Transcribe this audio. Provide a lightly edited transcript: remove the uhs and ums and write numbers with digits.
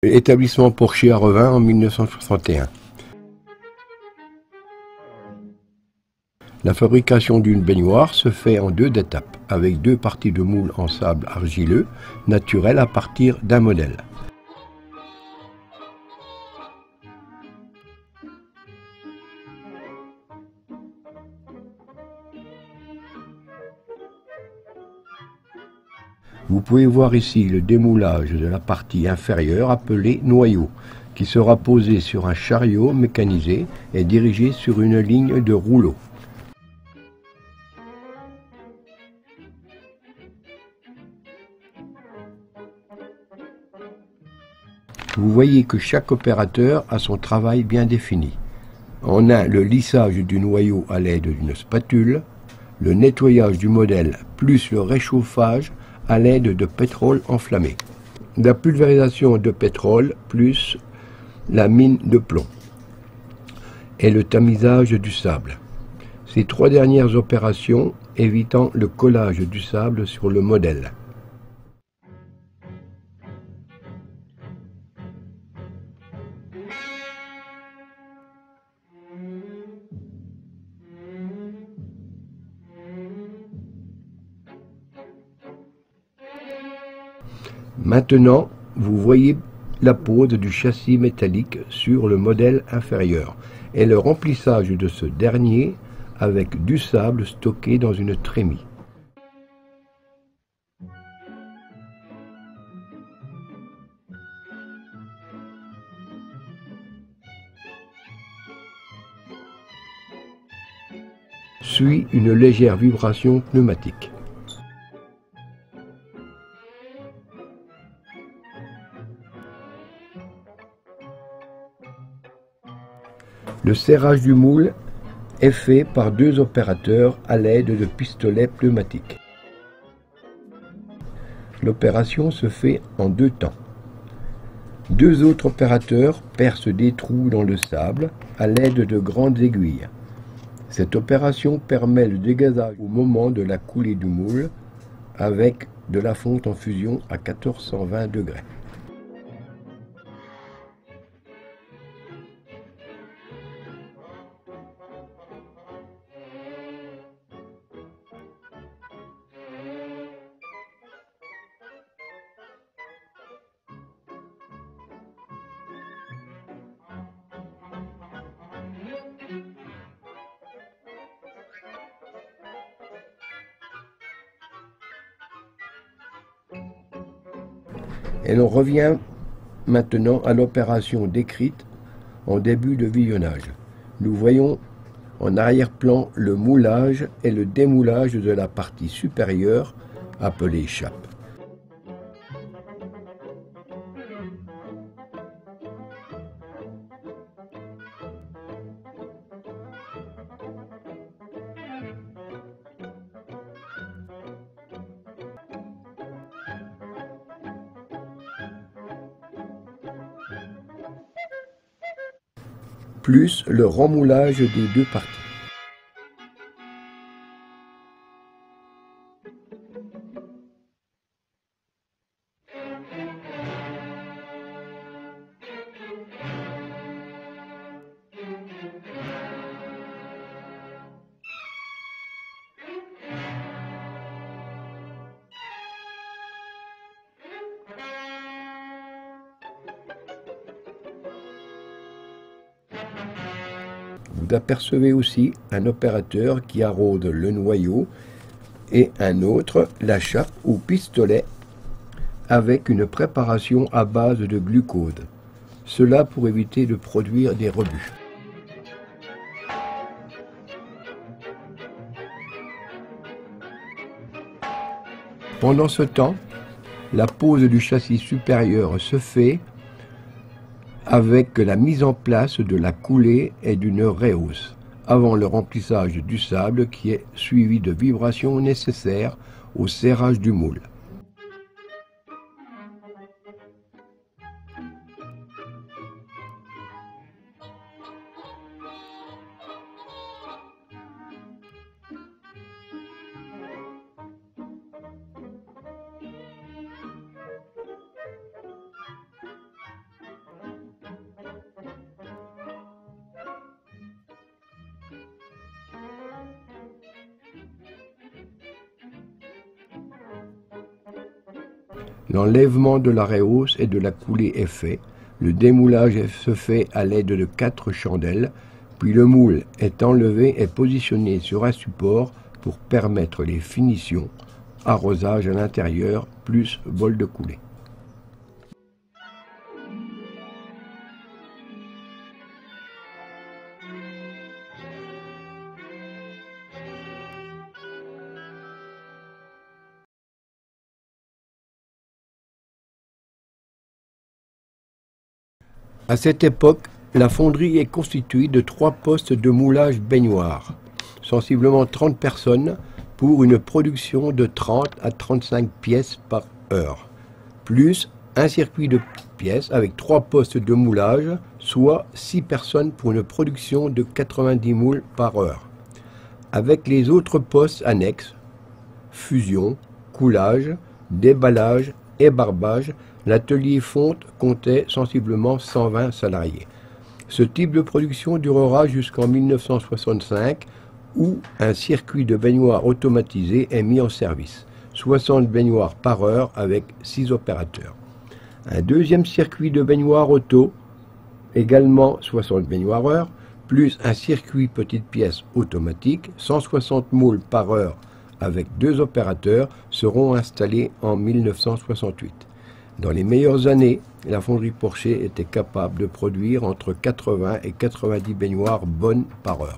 Établissement Porcher à Revin en 1961. La fabrication d'une baignoire se fait en 2 étapes, avec 2 parties de moule en sable argileux naturel à partir d'un modèle. Vous pouvez voir ici le démoulage de la partie inférieure appelée noyau, qui sera posé sur un chariot mécanisé et dirigé sur une ligne de rouleau. Vous voyez que chaque opérateur a son travail bien défini. En un, le lissage du noyau à l'aide d'une spatule, le nettoyage du modèle plus le réchauffage à l'aide de pétrole enflammé, la pulvérisation de pétrole plus la mine de plomb et le tamisage du sable. Ces 3 dernières opérations évitant le collage du sable sur le modèle. Maintenant, vous voyez la pose du châssis métallique sur le modèle inférieur et le remplissage de ce dernier avec du sable stocké dans une trémie. Suit une légère vibration pneumatique. Le serrage du moule est fait par 2 opérateurs à l'aide de pistolets pneumatiques. L'opération se fait en 2 temps. 2 autres opérateurs percent des trous dans le sable à l'aide de grandes aiguilles. Cette opération permet le dégazage au moment de la coulée du moule avec de la fonte en fusion à 1420 degrés. Et l'on revient maintenant à l'opération décrite en début de visionnage. Nous voyons en arrière-plan le moulage et le démoulage de la partie supérieure appelée chape. Plus le remoulage des 2 parties. Vous apercevez aussi un opérateur qui arrose le noyau et un autre la chape ou pistolet avec une préparation à base de glucose. Cela pour éviter de produire des rebuts. Pendant ce temps, la pose du châssis supérieur se fait avec la mise en place de la coulée et d'une rehausse, avant le remplissage du sable qui est suivi de vibrations nécessaires au serrage du moule. L'enlèvement de l'arrêt hausse et de la coulée est fait. Le démoulage se fait à l'aide de 4 chandelles, puis le moule est enlevé et positionné sur un support pour permettre les finitions, arrosage à l'intérieur plus bol de coulée. À cette époque, la fonderie est constituée de 3 postes de moulage baignoire, sensiblement 30 personnes pour une production de 30 à 35 pièces par heure, plus un circuit de pièces avec 3 postes de moulage, soit 6 personnes pour une production de 90 moules par heure. Avec les autres postes annexes, fusion, coulage, déballage et barbage, l'atelier fonte comptait sensiblement 120 salariés. Ce type de production durera jusqu'en 1965 où un circuit de baignoire automatisé est mis en service, 60 baignoires par heure avec 6 opérateurs. Un deuxième circuit de baignoire auto, également 60 baignoires heure, plus un circuit petite pièce automatique, 160 moules par heure avec 2 opérateurs, seront installés en 1968. Dans les meilleures années, la fonderie Porcher était capable de produire entre 80 et 90 baignoires bonnes par heure.